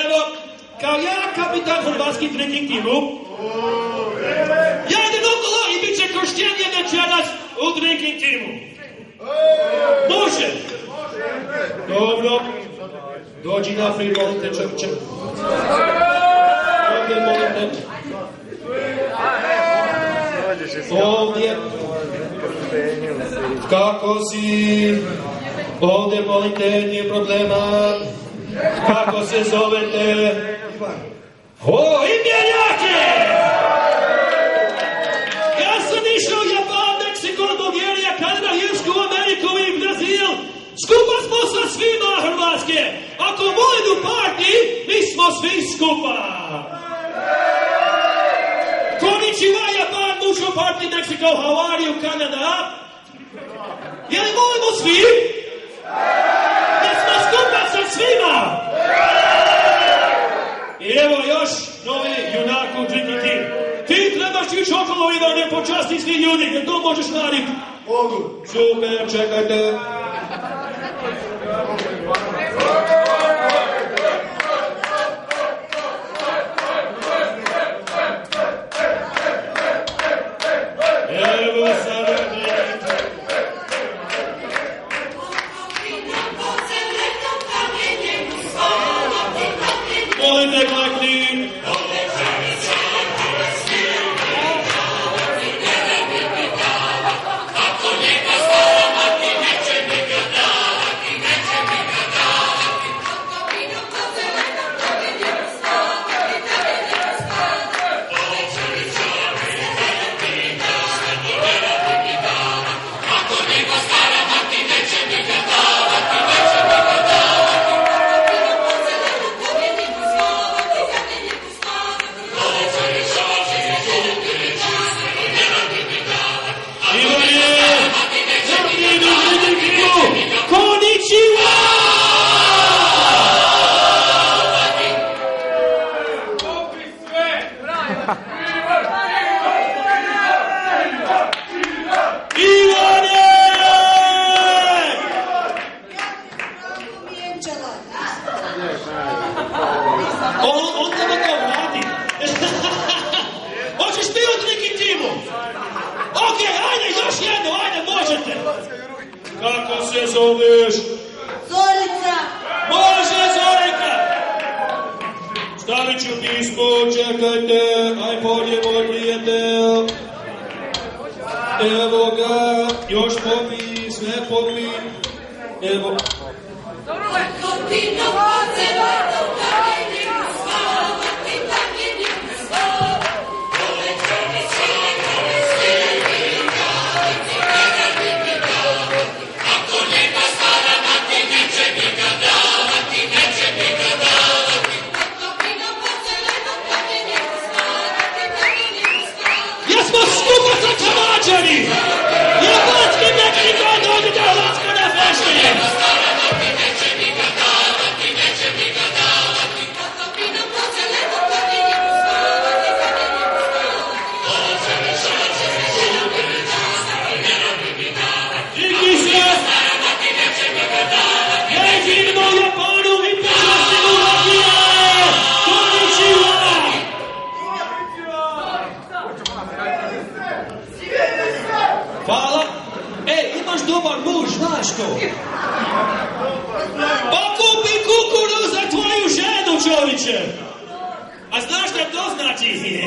Evo, kao ja kapitan hrvatskih trekking timu, ja idem okolo i bit će krštenje večeras u trekking timu. Može? Dobro. Dođi naprijed, molite čovječe. Ovdje molite. Ovdje. Kako si? Ovdje molite, nije problema. Kako se zovete? O, imljenjake! Ja sam išao u Japan, Meksiko, Bulgarija, Kanada, Irsku, Ameriku i Brazil. Skupa smo sa svima Hrvatske. Ako volim u partiji, mi smo svi skupa. Konnichiwa, Japan, Mucho Party, Mexico, how are you, Canada? Je li volimo svi? Jesmo skupa sa svima? I evo još novi junak u Trekking Team. Ti trebaš ići okolo i da ne počasti svi ljudi, jer to možeš raditi. Mogu. Super, čekajte. Evo sada gledajte. Molite glagni. Kako se zoveš? Zorica. Može, Zorika! Stavit ću pismo, čekajte, iPod je moj prijatelj. Evo ga, još popi, sve popi. Evo. Japanski Meksiko, dođite u Hrvatsku na feštenje! Hvala. Imaš dobar muž, znaš to? Pa kupi kukuru za tvoju ženu, čovječe. A znaš šta to znači?